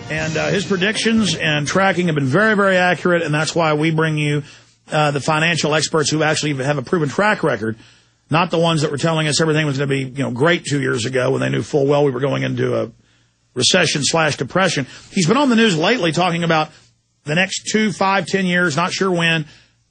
And his predictions and tracking have been very, very accurate, and that's why we bring you the financial experts who actually have a proven track record, not the ones that were telling us everything was going to be, great 2 years ago when they knew full well we were going into a recession/depression. He's been on the news lately talking about the next 2, 5, 10 years, not sure when,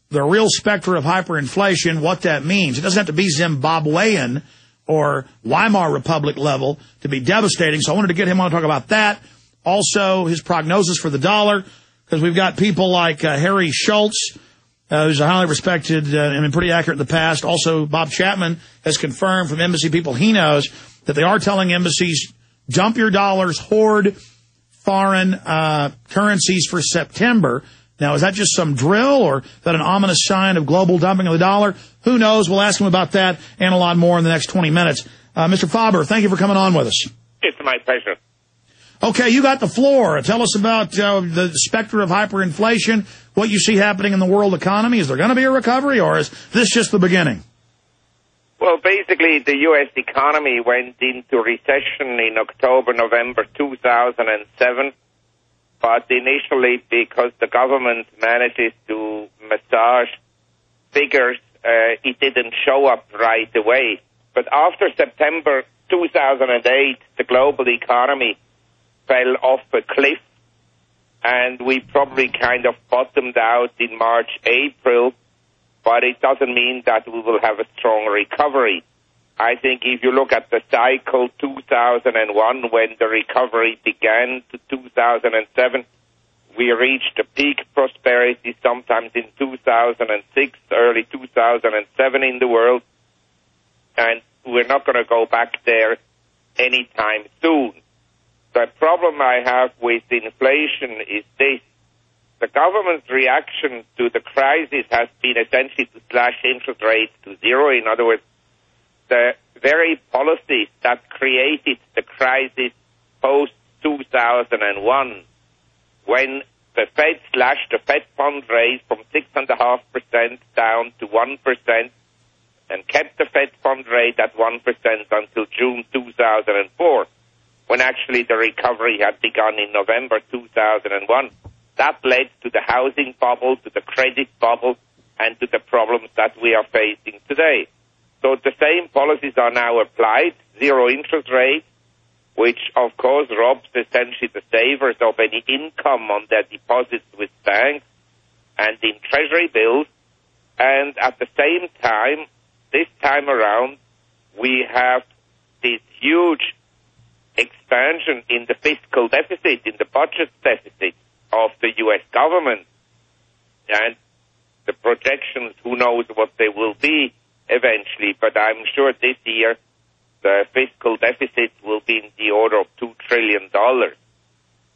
the real specter of hyperinflation, what that means. It doesn't have to be Zimbabwean or Weimar Republic level to be devastating, so I wanted to get him on to talk about that. Also, his prognosis for the dollar, because we've got people like Harry Schultz, who's a highly respected and been pretty accurate in the past. Also, Bob Chapman has confirmed from embassy people he knows that they are telling embassies, dump your dollars, hoard foreign currencies for September. Now, is that just some drill, or is that an ominous sign of global dumping of the dollar? Who knows? We'll ask him about that and a lot more in the next 20 minutes. Mr. Faber, thank you for coming on with us. It's my pleasure. Okay, you got the floor. Tell us about the specter of hyperinflation, what you see happening in the world economy. Is there going to be a recovery, or is this just the beginning? Well, basically, the U.S. economy went into recession in October, November 2007. But initially, because the government manages to massage figures, it didn't show up right away. But after September 2008, the global economy fell off a cliff, and we probably kind of bottomed out in March, April, but it doesn't mean that we will have a strong recovery. I think if you look at the cycle 2001, when the recovery began, to 2007, we reached a peak prosperity sometimes in 2006, early 2007 in the world, and we're not going to go back there anytime soon. The problem I have with inflation is this. The government's reaction to the crisis has been essentially to slash interest rates to zero. In other words, the very policies that created the crisis post-2001, when the Fed slashed the Fed fund rate from 6.5% down to 1% and kept the Fed fund rate at 1% until June 2004, when actually the recovery had begun in November 2001. That led to the housing bubble, to the credit bubble, and to the problems that we are facing today. So the same policies are now applied, zero interest rates, which of course robs essentially the savers of any income on their deposits with banks and in treasury bills. And at the same time, this time around, we have this huge expansion in the fiscal deficit, in the budget deficit of the U.S. government. And the projections, who knows what they will be eventually, but I'm sure this year the fiscal deficit will be in the order of $2 trillion.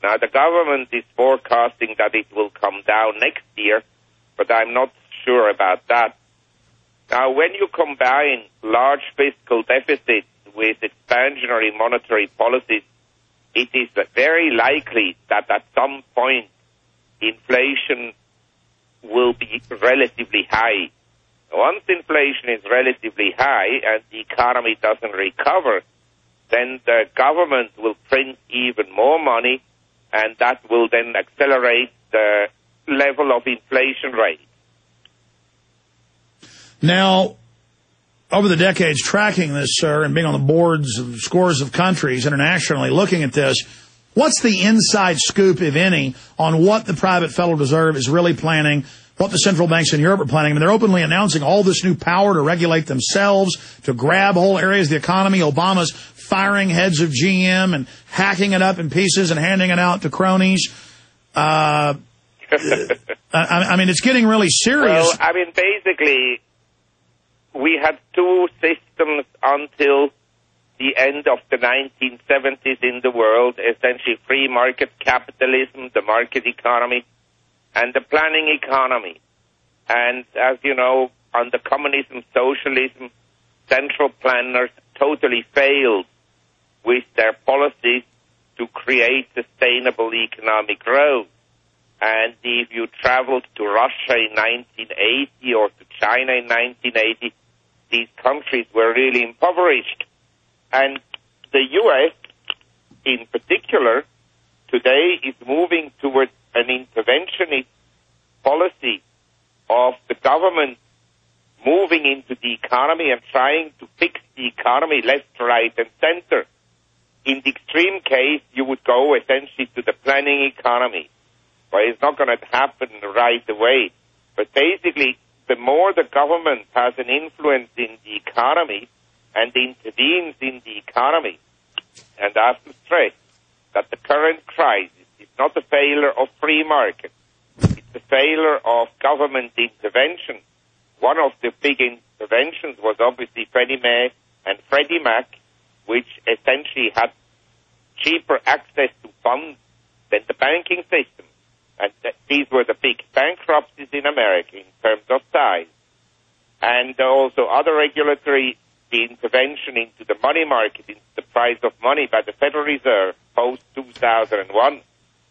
Now, the government is forecasting that it will come down next year, but I'm not sure about that. Now, when you combine large fiscal deficits with expansionary monetary policies, it is very likely that at some point inflation will be relatively high. Once inflation is relatively high and the economy doesn't recover, then the government will print even more money, and that will then accelerate the level of inflation rate. Now, over the decades tracking this, sir, and being on the boards of scores of countries internationally looking at this, what's the inside scoop, if any, on what the private Federal Reserve is really planning, what the central banks in Europe are planning? I mean, they're openly announcing all this new power to regulate themselves, to grab whole areas of the economy. Obama's firing heads of GM and hacking it up in pieces and handing it out to cronies. I mean, it's getting really serious. Well, I mean, basically, we had two systems until the end of the 1970s in the world, essentially free market capitalism, the market economy, and the planning economy. And as you know, under communism, socialism, central planners totally failed with their policies to create sustainable economic growth. And if you traveled to Russia in 1980 or to China in 1980, these countries were really impoverished. And the U.S. in particular today economy is moving towards an interventionist policy of the government moving into the economy and trying to fix the economy left, right, and center. In the extreme case, you would go essentially to the planning economy, but it's not going to happen right away. But basically, the more the government has an influence in the economy and intervenes in the economy, and I have to stress that the current crisis is not a failure of free market. It's a failure of government intervention. One of the big interventions was obviously Fannie Mae and Freddie Mac, which essentially had cheaper access to funds than the banking system. And these were the big bankruptcies in America in terms of size. And also other regulatory intervention into the money market, into the price of money by the Federal Reserve post-2001,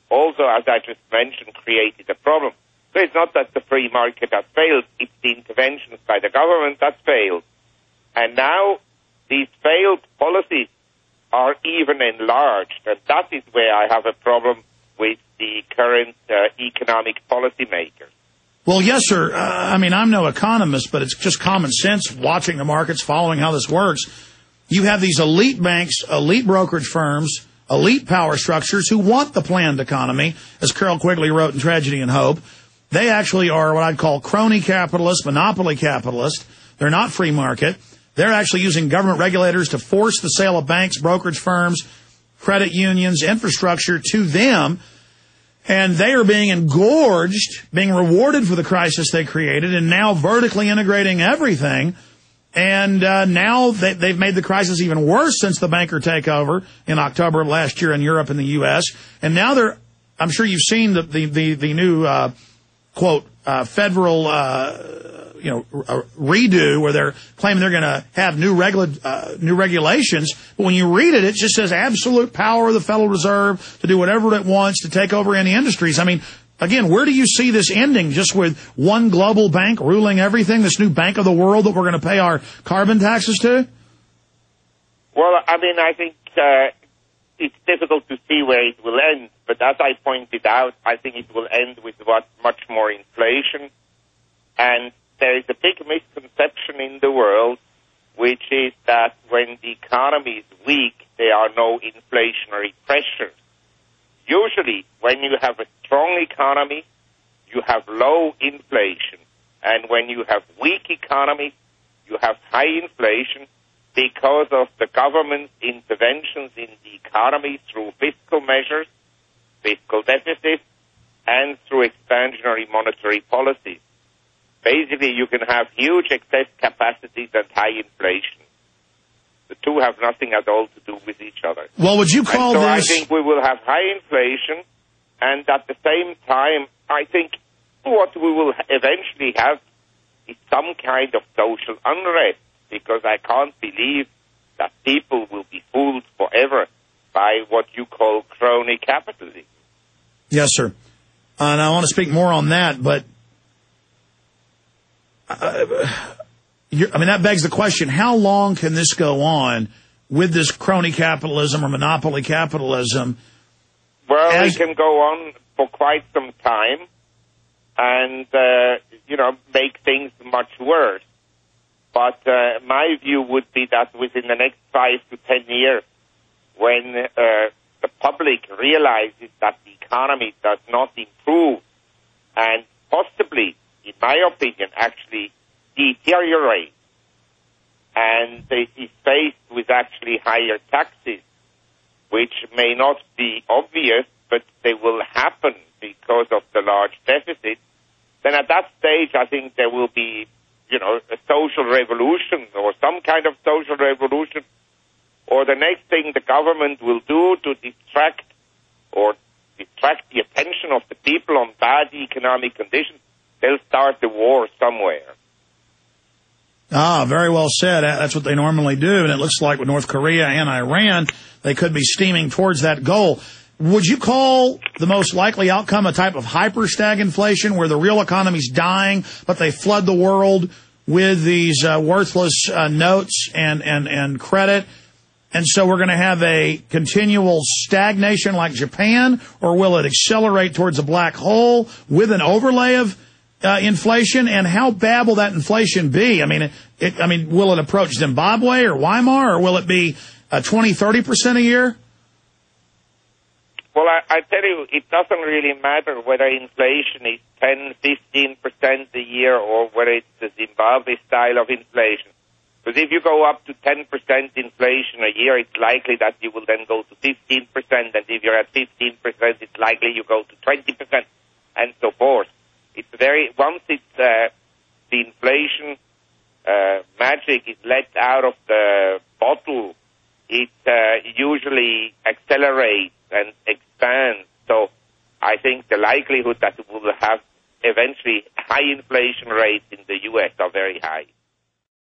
also, as I just mentioned, created a problem. So it's not that the free market has failed, it's the interventions by the government that failed. And now these failed policies are even enlarged, and that is where I have a problem with the current economic policymakers. Well, yes, sir. I'm no economist, but it's just common sense watching the markets, following how this works. You have these elite banks, elite brokerage firms, elite power structures who want the planned economy, as Carol Quigley wrote in Tragedy and Hope. They actually are what I'd call crony capitalists, monopoly capitalists. They're not free market. They're actually using government regulators to force the sale of banks, brokerage firms, credit unions, infrastructure to them. And they are being engorged, being rewarded for the crisis they created, and now vertically integrating everything. And now they've made the crisis even worse since the banker takeover in October of last year in Europe and the U.S. And now I'm sure you've seen the new, quote, federal, redo where they're claiming they're going to have new regulations. But when you read it, it just says absolute power of the Federal Reserve to do whatever it wants to take over any industries. I mean, again, where do you see this ending? Just with one global bank ruling everything, this new bank of the world that we're going to pay our carbon taxes to? Well, I think it's difficult to see where it will end. But as I pointed out, I think it will end with much more inflation. And there is a big misconception in the world, which is that when the economy is weak, there are no inflationary pressures. Usually, when you have a strong economy, you have low inflation. And when you have weak economy, you have high inflation because of the government's interventions in the economy through fiscal measures, fiscal deficits, and through expansionary monetary policies. Basically, you can have huge excess capacities and high inflation. The two have nothing at all to do with each other. Well, would you call this... I think we will have high inflation, and at the same time, I think what we will eventually have is some kind of social unrest, because I can't believe that people will be fooled forever by what you call crony capitalism. Yes, sir. And I want to speak more on that, but that begs the question, how long can this go on with this crony capitalism or monopoly capitalism? Well, it can go on for quite some time and, make things much worse. But my view would be that within the next 5 to 10 years, when the public realizes that the economy does not improve and possibly, in my opinion, actually deteriorate, and it is faced with actually higher taxes, which may not be obvious, but they will happen because of the large deficit, then at that stage I think there will be, a social revolution or some kind of social revolution, or the next thing the government will do to distract the attention of the people on bad economic conditions, they'll start the war somewhere. Ah, very well said. That's what they normally do, and it looks like with North Korea and Iran, they could be steaming towards that goal. Would you call the most likely outcome a type of hyper-stagflation where the real economy's dying, but they flood the world with these worthless notes and credit? And so we're going to have a continual stagnation like Japan, or will it accelerate towards a black hole with an overlay of inflation? And how bad will that inflation be? I mean, will it approach Zimbabwe or Weimar, or will it be 20-30% a year? Well, I tell you, it doesn't really matter whether inflation is 10-15% a year or whether it's the Zimbabwe style of inflation. Because if you go up to 10% inflation a year, it's likely that you will then go to 15%, and if you're at 15%, it's likely you go to 20%, and so forth. It's once it's the inflation magic is let out of the bottle, it usually accelerates and expands. So I think the likelihood that we will have eventually high inflation rates in the U.S. are very high.